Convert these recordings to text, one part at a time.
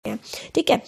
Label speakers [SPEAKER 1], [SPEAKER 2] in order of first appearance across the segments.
[SPEAKER 1] हैं, ठीक है।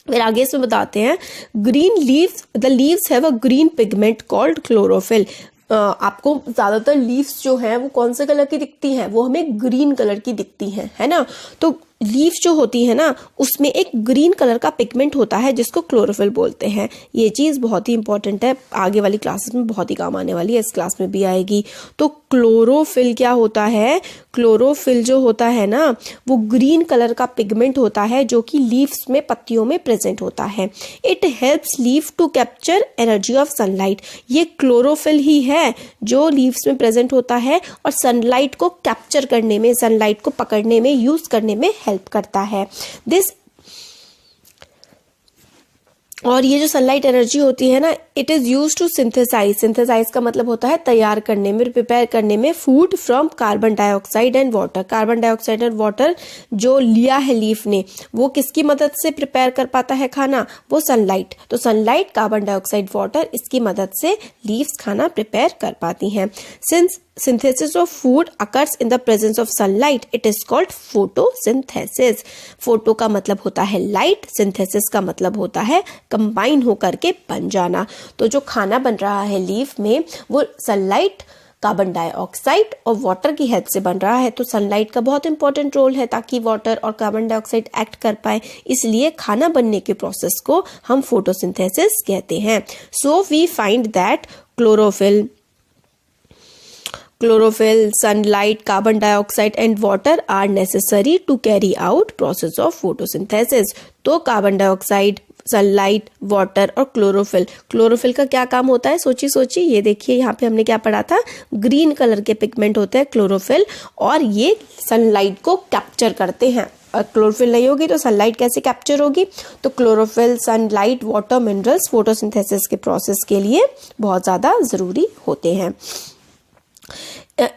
[SPEAKER 1] फिर आगे इसमें बताते हैं green leaves, the leaves have a green pigment called chlorophyll. आपको ज़्यादातर लीव्स जो हैं वो कौन से कलर की दिखती हैं, वो हमें ग्रीन कलर की दिखती हैं, है ना। तो लीव्स जो होती है ना उसमें एक ग्रीन कलर का पिगमेंट होता है जिसको क्लोरोफिल बोलते हैं। ये चीज़ बहुत ही इंपॉर्टेंट है, आगे वाली क्लासेस में बहुत ही काम आने वाली है, इस क्लास में भी आएगी। तो क्लोरोफिल क्या होता है, क्लोरोफिल जो होता है ना वो ग्रीन कलर का पिगमेंट होता है जो कि लीव्स में, पत्तियों में प्रेजेंट होता है। It helps leaf to capture energy of sunlight. ये क्लोरोफिल ही है जो लीव्स में प्रेजेंट होता है और सनलाइट को कैप्चर करने में, सनलाइट को पकड़ने में, यूज करने में हेल्प करता है। दिस, और ये जो सनलाइट एनर्जी होती है ना, it is use to synthesize, synthesize का मतलब होता है तैयार करने में, प्रिपेयर करने में, food from carbon dioxide and water. Carbon dioxide और वाटर जो लिया है लीफ ने, वो किसकी मदद से प्रिपेयर कर पाता है खाना, वो सनलाइट। तो सनलाइट, कार्बन डाइऑक्साइड, वाटर, इसकी मदद से लीव्स खाना प्रिपेयर कर पाती हैं। Since synthesis of food occurs in the presence of sunlight, it is called photosynthesis। Photo का मतलब होता है लाइट, सिंथेसिस का मतलब होता है कंबाइन होकर के बन जाना। तो जो खाना बन रहा है लीफ में वो सनलाइट, कार्बन डाइऑक्साइड और वाटर की हेल्प से बन रहा है। तो सनलाइट का बहुत इंपॉर्टेंट रोल है ताकि वाटर और कार्बन डाइऑक्साइड एक्ट कर पाए, इसलिए खाना बनने के प्रोसेस को हम फोटोसिंथेसिस कहते हैं। So we find that chlorophyll, sunlight, carbon dioxide and water are necessary to carry out process of photosynthesis। तो कार्बन डाइऑक्साइड, सनलाइट, वाटर और क्लोरोफिल, क्लोरोफिल का क्या काम होता है, सोचिए, ये देखिए यहाँ पे हमने क्या पढ़ा था, ग्रीन कलर के पिगमेंट होते हैं क्लोरोफिल और ये सनलाइट को कैप्चर करते हैं। क्लोरोफिल नहीं होगी तो सनलाइट कैसे कैप्चर होगी। तो chlorophyll, sunlight, water, minerals photosynthesis के प्रोसेस के लिए बहुत ज़्यादा ज़रूरी होते हैं।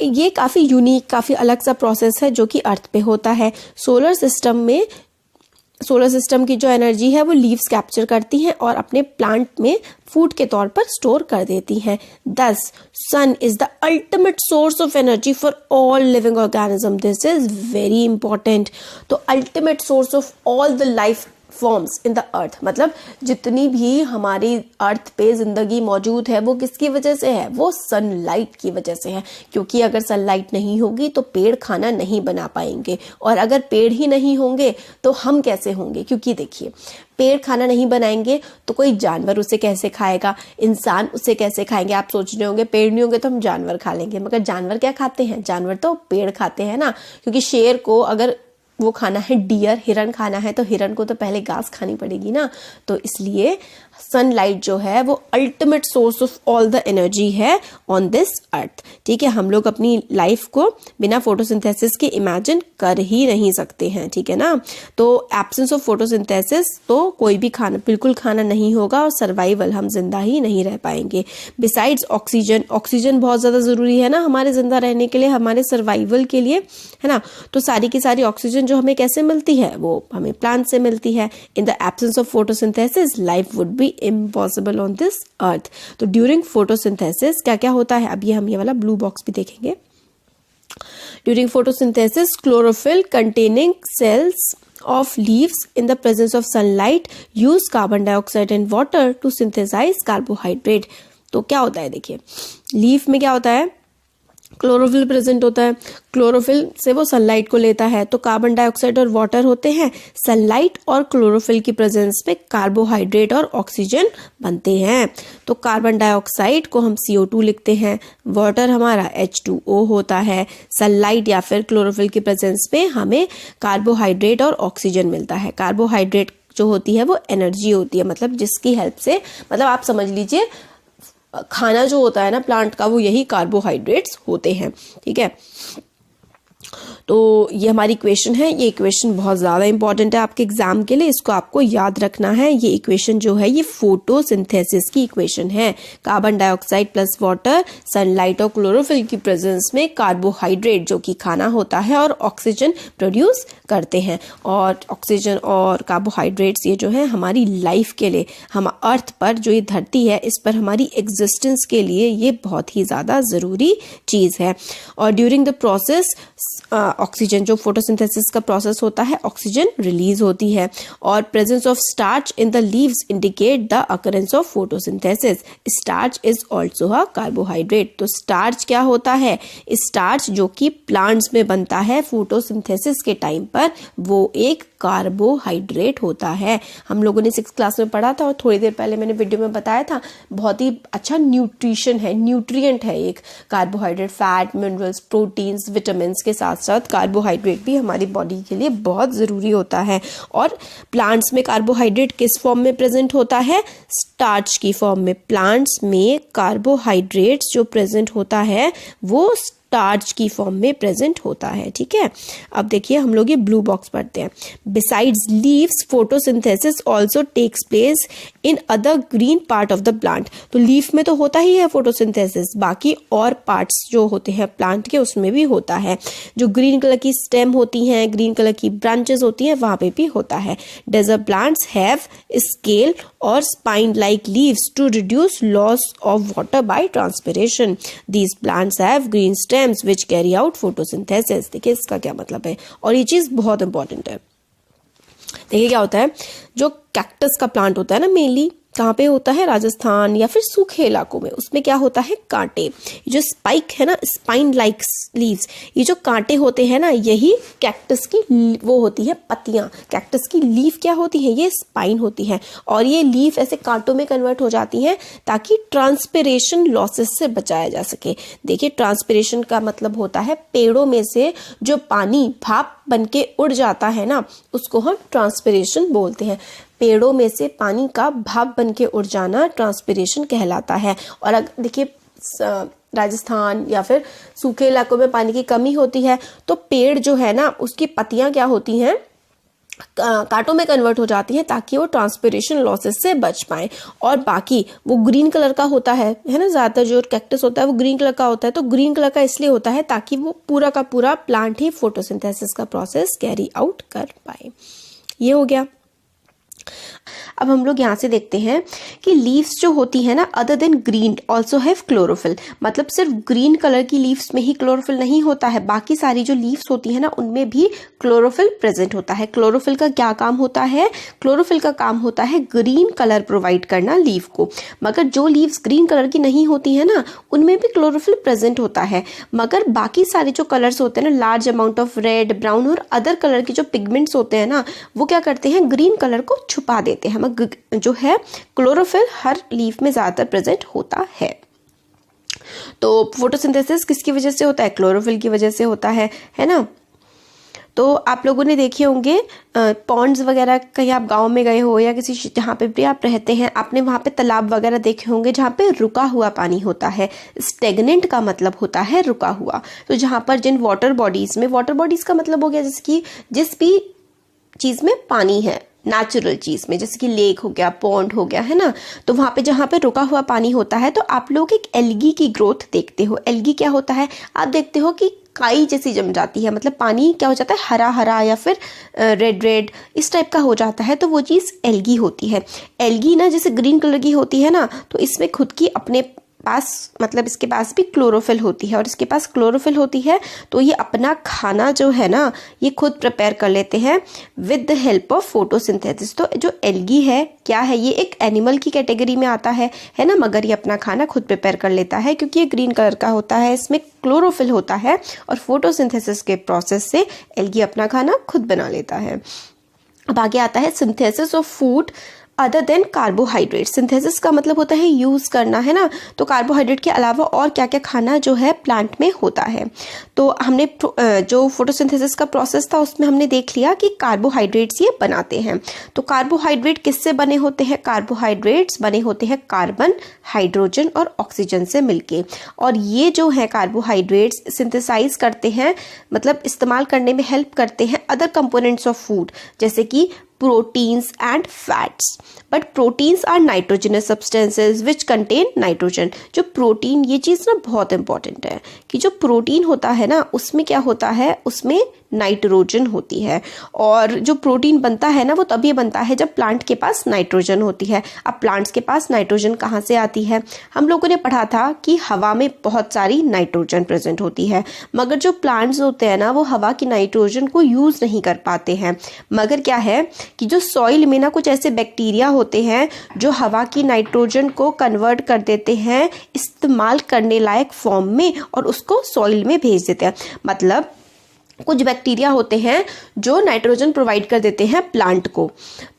[SPEAKER 1] ये काफ़ी यूनिक, काफ़ी अलग सा प्रोसेस है जो कि अर्थ पे होता है। सोलर सिस्टम की जो एनर्जी है वो लीव्स कैप्चर करती हैं और अपने प्लांट में फूड के तौर पर स्टोर कर देती हैं। Thus, sun is the ultimate source of energy for all living organism. This is very important. तो ultimate source of all the life forms in the earth, मतलब जितनी भी हमारी अर्थ पे जिंदगी मौजूद है वो किसकी वजह से है, वो सनलाइट की वजह से है। क्योंकि अगर सनलाइट नहीं होगी तो पेड़ खाना नहीं बना पाएंगे, और अगर पेड़ ही नहीं होंगे तो हम कैसे होंगे। क्योंकि देखिए, पेड़ खाना नहीं बनाएंगे तो कोई जानवर उसे कैसे खाएगा, इंसान उसे कैसे खाएंगे। आप सोच रहे होंगे पेड़ नहीं होंगे तो हम जानवर खा लेंगे, मगर जानवर क्या खाते हैं, जानवर तो पेड़ खाते हैं ना। क्योंकि शेर को अगर वो खाना है डियर, हिरन खाना है, तो हिरन को तो पहले घास खानी पड़ेगी ना। तो इसलिए सनलाइट जो है वो ultimate source of all the energy है ऑन दिस अर्थ। ठीक है, हम लोग अपनी लाइफ को बिना फोटोसिंथेसिस के इमेजिन कर ही नहीं सकते हैं, ठीक है ना। तो एब्सेंस ऑफ फोटोसिंथेसिस तो कोई भी खाना, बिल्कुल खाना नहीं होगा और सर्वाइवल, हम जिंदा ही नहीं रह पाएंगे। बिसाइड्स ऑक्सीजन, ऑक्सीजन बहुत ज़्यादा ज़रूरी है ना हमारे जिंदा रहने के लिए, हमारे सर्वाइवल के लिए, है ना। तो सारी की सारी ऑक्सीजन जो हमें कैसे मिलती है, वो हमें प्लांट से मिलती है। In the absence of photosynthesis life would be impossible on this earth. तो ड्यूरिंग फोटोसिंथेसिस क्या क्या होता है, अब हम ये वाला ब्लू बॉक्स भी देखेंगे। During photosynthesis chlorophyll containing cells of leaves in the presence of sunlight use carbon dioxide and water to synthesize carbohydrate। तो क्या होता है, देखिए लीफ में क्या होता है, क्लोरोफिल प्रेजेंट होता है, क्लोरोफिल से वो सनलाइट को लेता है, तो कार्बन डाइऑक्साइड और वाटर होते हैं। सनलाइट और क्लोरोफिल की प्रेजेंस में कार्बोहाइड्रेट और ऑक्सीजन बनते हैं। तो कार्बन डाइऑक्साइड को हम CO2 लिखते हैं, वाटर हमारा H2O होता है। सनलाइट या फिर क्लोरोफिल की प्रेजेंस में हमें कार्बोहाइड्रेट और ऑक्सीजन मिलता है। कार्बोहाइड्रेट जो होती है वो एनर्जी होती है, मतलब जिसकी हेल्प से, मतलब आप समझ लीजिए खाना जो होता है ना प्लांट का, वो यही कार्बोहाइड्रेट्स होते हैं, ठीक है। तो ये हमारी इक्वेशन है, ये इक्वेशन बहुत ज़्यादा इंपॉर्टेंट है आपके एग्जाम के लिए, इसको आपको याद रखना है। ये इक्वेशन जो है ये फोटोसिंथेसिस की इक्वेशन है। Carbon dioxide plus water, sunlight और क्लोरोफिल की प्रेजेंस में कार्बोहाइड्रेट जो कि खाना होता है और ऑक्सीजन प्रोड्यूस करते हैं। और ऑक्सीजन और कार्बोहाइड्रेट्स ये जो है हमारी लाइफ के लिए, हम अर्थ पर जो ये धरती है इस पर हमारी एग्जिस्टेंस के लिए ये बहुत ही ज़्यादा ज़रूरी चीज़ है। और ड्यूरिंग द प्रोसेस ऑक्सीजन, जो फोटोसिंथेसिस का प्रोसेस होता है, ऑक्सीजन रिलीज होती है। और presence of starch in the leaves indicate the occurrence of photosynthesis. Starch is also a carbohydrate. तो स्टार्च क्या होता है? स्टार्च जो कि प्लांट्स में बनता है फोटोसिंथेसिस के टाइम पर, वो एक कार्बोहाइड्रेट होता है। हम लोगों ने 6th क्लास में पढ़ा था और थोड़ी देर पहले मैंने वीडियो में बताया था, बहुत ही अच्छा न्यूट्रिशन है, न्यूट्रिएंट है एक carbohydrate. Fat, minerals, proteins, vitamin के साथ साथ कार्बोहाइड्रेट भी हमारी बॉडी के लिए बहुत ज़रूरी होता है। और प्लांट्स में कार्बोहाइड्रेट किस फॉर्म में प्रेजेंट होता है? स्टार्च की फॉर्म में। प्लांट्स में कार्बोहाइड्रेट्स जो प्रेजेंट होता है वो स्टार्च की फॉर्म में प्रेजेंट होता है। ठीक है, अब देखिए हम लोग ये ब्लू बॉक्स पढ़ते हैं। Besides leaves photosynthesis also takes place in other green part of the plant. तो लीफ में तो होता ही है फोटोसिंथेसिस, बाकी और पार्ट्स जो होते हैं प्लांट के उसमें भी होता है। जो ग्रीन कलर की स्टेम होती हैं, ग्रीन कलर की ब्रांचेस होती हैं, वहां पे भी होता है। डेजर्ट प्लांट्स हैव स्केल और spine like leaves to reduce loss of water by transpiration. These plants have green stems which carry out photosynthesis. देखिए इसका क्या मतलब है, और ये चीज बहुत इंपॉर्टेंट है। देखिए क्या होता है, जो कैक्टस का प्लांट होता है ना, मेनली कहाँ पे होता है? राजस्थान या फिर सूखे इलाकों में। उसमें क्या होता है? कांटे। ये जो स्पाइक है ना, स्पाइन लाइक लीव्स, ये जो कांटे होते हैं ना, यही कैक्टस की वो होती है पत्तियां। कैक्टस की लीफ क्या होती है? ये स्पाइन होती है, और ये लीफ ऐसे कांटों में कन्वर्ट हो जाती हैं ताकि ट्रांसपिरेशन लॉसेस से बचाया जा सके। देखिए ट्रांसपिरेशन का मतलब होता है पेड़ों में से जो पानी भाप बन के उड़ जाता है ना, उसको हम ट्रांसपिरेशन बोलते हैं। पेड़ों में से पानी का भाप बन के उड़ जाना ट्रांसपिरेशन कहलाता है। और अगर देखिए राजस्थान या फिर सूखे इलाकों में पानी की कमी होती है तो पेड़ जो है ना, उसकी पत्तियां क्या होती हैं? कांटों में कन्वर्ट हो जाती हैं ताकि वो ट्रांसपिरेशन लॉसेस से बच पाए। और बाकी वो ग्रीन कलर का होता है ना, ज्यादातर जो कैक्टस होता है वो ग्रीन कलर का होता है। तो ग्रीन कलर का इसलिए होता है ताकि वो पूरा का पूरा प्लांट ही फोटोसिंथेसिस का प्रोसेस कैरी आउट कर पाए। ये हो गया। अब हम लोग यहाँ से देखते हैं कि लीव्स जो होती है ना, other than green also have chlorophyll. मतलब सिर्फ ग्रीन कलर की लीव्स में ही क्लोरोफिल नहीं होता है, बाकी सारी जो लीव्स होती है ना उनमें भी क्लोरोफिल प्रेजेंट होता है। क्लोरोफिल का क्या काम होता है? क्लोरोफिल का काम होता है ग्रीन कलर प्रोवाइड करना लीव को। मगर जो लीव्स ग्रीन कलर की नहीं होती है ना, उनमें भी क्लोरोफिल प्रेजेंट होता है। मगर बाकी सारे जो कलर्स होते हैं ना, large amount of red, brown और अदर कलर के जो पिगमेंट्स होते हैं ना, वो क्या करते हैं? ग्रीन कलर को छुपा देते हैं। जो है क्लोरोफिल हर लीफ में ज्यादातर प्रेजेंट होता है। तो फोटोसिंथेसिस किसकी वजह से होता है? क्लोरोफिल की वजह से होता है ना। तो आप लोगों ने देखे होंगे पॉन्ड्स वगैरह, कहीं आप गांव में गए हो या किसी जहाँ पे भी आप रहते हैं, आपने वहाँ पे तालाब वगैरह देखे होंगे जहाँ पे रुका हुआ पानी होता है। स्टेगनेंट का मतलब होता है रुका हुआ। तो जहाँ पर जिन वाटर बॉडीज में, वाटर बॉडीज का मतलब हो गया जैसे कि जिस भी चीज में पानी है, नेचुरल चीज में, जैसे कि लेक हो गया, पॉन्ड हो गया, है ना। तो वहां पे जहां पे रुका हुआ पानी होता है तो आप लोग एक एल्गी की ग्रोथ देखते हो। एल्गी क्या होता है? आप देखते हो कि काई जैसी जम जाती है, मतलब पानी क्या हो जाता है? हरा हरा या फिर रेड रेड इस टाइप का हो जाता है, तो वो चीज एल्गी होती है। एल्गी ना जैसे ग्रीन कलर की होती है ना, तो इसमें खुद की अपने पास, मतलब इसके पास भी क्लोरोफिल होती है, और इसके पास क्लोरोफिल होती है तो ये अपना खाना जो है ना, ये खुद प्रिपेयर कर लेते हैं with the help of photosynthesis. तो जो एल्गी है क्या है? ये एक एनिमल की कैटेगरी में आता है ना, मगर ये अपना खाना खुद प्रिपेयर कर लेता है क्योंकि ये ग्रीन कलर का होता है, इसमें क्लोरोफिल होता है, और फोटोसिंथेसिस के प्रोसेस से एल्गी अपना खाना खुद बना लेता है। अब आगे आता है synthesis of food other than carbohydrate. Synthesis का मतलब होता है यूज करना, है ना। तो कार्बोहाइड्रेट के अलावा और क्या क्या खाना जो है प्लांट में होता है। तो हमने जो फोटोसिंथेसिस का प्रोसेस था उसमें हमने देख लिया कि कार्बोहाइड्रेट्स ये बनाते हैं। तो कार्बोहाइड्रेट किससे बने होते हैं? कार्बोहाइड्रेट्स बने होते हैं कार्बन, हाइड्रोजन और ऑक्सीजन से मिलके। और ये जो है कार्बोहाइड्रेट्स सिंथेसाइज करते हैं, मतलब इस्तेमाल करने में हेल्प करते हैं अदर कंपोनेंट्स ऑफ फूड, जैसे कि proteins and fats. But proteins are nitrogenous substances which contain nitrogen. जो प्रोटीन, ये चीज़ ना बहुत इंपॉर्टेंट है कि जो प्रोटीन होता है ना उसमें क्या होता है? उसमें नाइट्रोजन होती है। और जो प्रोटीन बनता है ना वो तभी बनता है जब प्लांट के पास नाइट्रोजन होती है। अब प्लांट्स के पास नाइट्रोजन कहाँ से आती है? हम लोगों ने पढ़ा था कि हवा में बहुत सारी नाइट्रोजन प्रेजेंट होती है, मगर जो प्लांट्स होते हैं ना वो हवा की नाइट्रोजन को यूज नहीं कर पाते हैं। मगर क्या है कि जो सॉइल में ना कुछ ऐसे बैक्टीरिया होते हैं जो हवा की नाइट्रोजन को कन्वर्ट कर देते हैं इस्तेमाल करने लायक फॉर्म में और उसको सॉइल में भेज देते हैं। मतलब कुछ बैक्टीरिया होते हैं जो नाइट्रोजन प्रोवाइड कर देते हैं प्लांट को,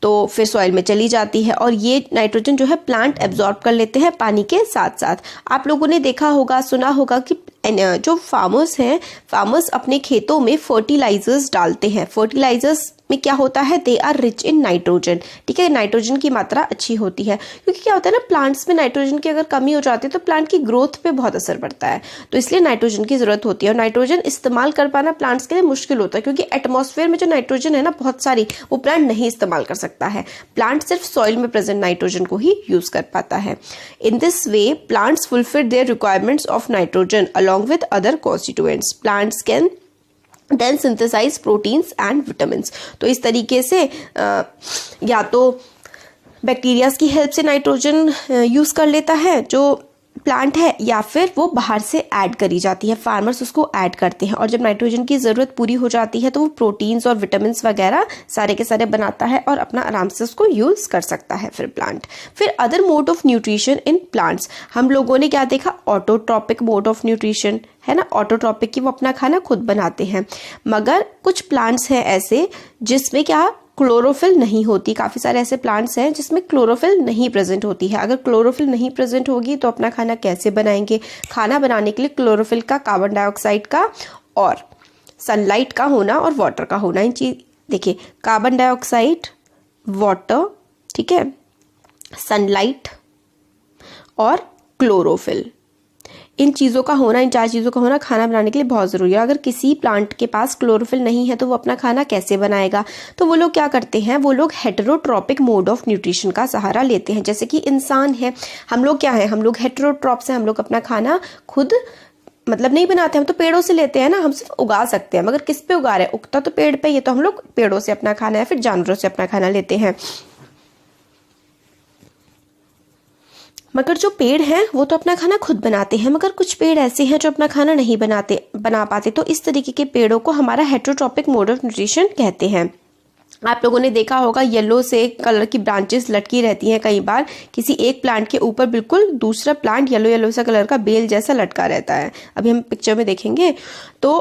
[SPEAKER 1] तो फिर सॉइल में चली जाती है और ये नाइट्रोजन जो है प्लांट एब्जॉर्ब कर लेते हैं पानी के साथ साथ। आप लोगों ने देखा होगा, सुना होगा कि जो फार्मर्स हैं, फार्मर्स अपने खेतों में फर्टिलाइजर्स डालते हैं। फर्टिलाइजर्स में क्या होता है? They are rich in nitrogen. ठीक है, नाइट्रोजन की मात्रा अच्छी होती है, क्योंकि क्या होता है ना, प्लांट्स में नाइट्रोजन की अगर कमी हो जाती है तो प्लांट की ग्रोथ पे बहुत असर पड़ता है, तो इसलिए नाइट्रोजन की जरूरत होती है। और नाइट्रोजन इस्तेमाल कर पाना प्लांट्स के लिए मुश्किल होता है, क्योंकि एटमॉस्फेयर में जो नाइट्रोजन है ना बहुत सारी, वो प्लांट नहीं इस्तेमाल कर सकता है। प्लांट सिर्फ सॉइल में प्रेजेंट नाइट्रोजन को ही यूज कर पाता है। In this way plants fulfil their requirements of nitrogen along with other constituents. Plants can then synthesize proteins and vitamins. तो इस तरीके से या तो बैक्टीरियाज की हेल्प से नाइट्रोजन यूज कर लेता है जो प्लांट है, या फिर वो बाहर से ऐड करी जाती है, फार्मर्स उसको ऐड करते हैं, और जब नाइट्रोजन की ज़रूरत पूरी हो जाती है तो वो प्रोटीन्स और विटामिन्स वगैरह सारे के सारे बनाता है और अपना आराम से उसको यूज़ कर सकता है फिर प्लांट। फिर other mode of nutrition in plants, हम लोगों ने क्या देखा? ऑटोट्रॉपिक मोड ऑफ न्यूट्रिशन है ना, ऑटोट्रॉपिक की वो अपना खाना खुद बनाते हैं। मगर कुछ प्लांट्स हैं ऐसे जिसमें क्या क्लोरोफिल नहीं होती। काफ़ी सारे ऐसे प्लांट्स हैं जिसमें क्लोरोफिल नहीं प्रेजेंट होती है। अगर क्लोरोफिल नहीं प्रेजेंट होगी तो अपना खाना कैसे बनाएंगे? खाना बनाने के लिए क्लोरोफिल का, कार्बन डाइऑक्साइड का और सनलाइट का होना और वाटर का होना, इन चीज देखिए, कार्बन डाइऑक्साइड, वाटर, ठीक है, सनलाइट और क्लोरोफिल, इन चीज़ों का होना, इन चार चीज़ों का होना खाना बनाने के लिए बहुत ज़रूरी है। अगर किसी प्लांट के पास क्लोरोफिल नहीं है तो वो अपना खाना कैसे बनाएगा? तो वो लोग क्या करते हैं, वो लोग हेटेरोट्रॉपिक मोड ऑफ न्यूट्रिशन का सहारा लेते हैं। जैसे कि इंसान है, हम लोग क्या है, हम लोग हेटेरोट्रॉप्स हैं, हम लोग अपना खाना खुद मतलब नहीं बनाते, हम तो पेड़ों से लेते हैं ना, हम सिर्फ उगा सकते हैं। मगर किस पे उगा रहे हैं? उगता तो पेड़ पे, ये तो हम लोग पेड़ों से अपना खाना या फिर जानवरों से अपना खाना लेते हैं। मगर जो पेड़ हैं वो तो अपना खाना खुद बनाते हैं, मगर कुछ पेड़ ऐसे हैं जो अपना खाना नहीं बना पाते, तो इस तरीके के पेड़ों को हमारा हेटेरोट्रॉपिक मोड ऑफ न्यूट्रिशन कहते हैं। आप लोगों ने देखा होगा येलो से कलर की ब्रांचेस लटकी रहती हैं कई बार, किसी एक प्लांट के ऊपर बिल्कुल दूसरा प्लांट येलो सा कलर का बेल जैसा लटका रहता है। अभी हम पिक्चर में देखेंगे तो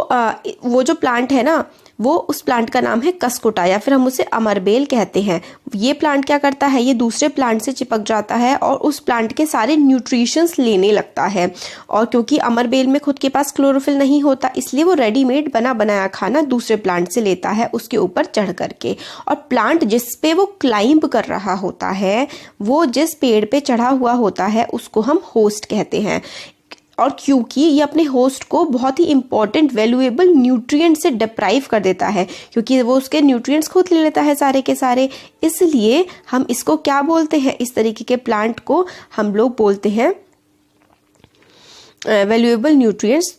[SPEAKER 1] वो जो प्लांट है ना, वो उस प्लांट का नाम है कसकुटा, या फिर हम उसे अमरबेल कहते हैं। ये प्लांट क्या करता है, ये दूसरे प्लांट से चिपक जाता है और उस प्लांट के सारे न्यूट्रिशंस लेने लगता है। और क्योंकि अमरबेल में खुद के पास क्लोरोफिल नहीं होता, इसलिए वो रेडीमेड बना बनाया खाना दूसरे प्लांट से लेता है उसके ऊपर चढ़ करके। और प्लांट जिस पे वो क्लाइंब कर रहा होता है, वो जिस पेड़ पे चढ़ा हुआ होता है, उसको हम होस्ट कहते हैं। और क्योंकि ये अपने होस्ट को बहुत ही इंपॉर्टेंट वैल्यूएबल न्यूट्रिएंट से डिप्राइव कर देता है, क्योंकि वो उसके न्यूट्रिएंट्स खुद ले लेता है सारे के सारे, इसलिए हम इसको क्या बोलते हैं, इस तरीके के प्लांट को हम लोग बोलते हैं वैल्यूएबल न्यूट्रिएंट्स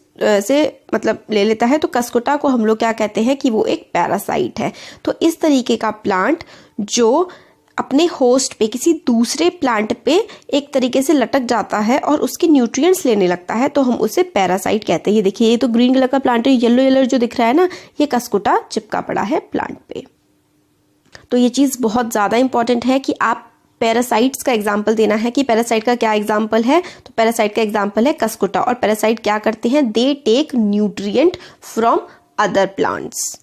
[SPEAKER 1] से मतलब ले लेता है। तो कसकुटा को हम लोग क्या कहते हैं कि वो एक पैरासाइट है। तो इस तरीके का प्लांट जो अपने होस्ट पे, किसी दूसरे प्लांट पे एक तरीके से लटक जाता है और उसके न्यूट्रिएंट्स लेने लगता है, तो हम उसे पैरासाइट कहते हैं। ये देखिए, ये तो ग्रीन कलर का प्लांट है, येलो जो दिख रहा है ना, ये कसकुटा चिपका पड़ा है प्लांट पे। तो ये चीज़ बहुत ज़्यादा इंपॉर्टेंट है कि आप पैरासाइट्स का एग्जाम्पल देना है कि पैरासाइट का क्या एग्जाम्पल है। तो पैरासाइट का एग्जाम्पल है कसकुटा। और पैरासाइट क्या करते हैं, they take nutrient from other plants.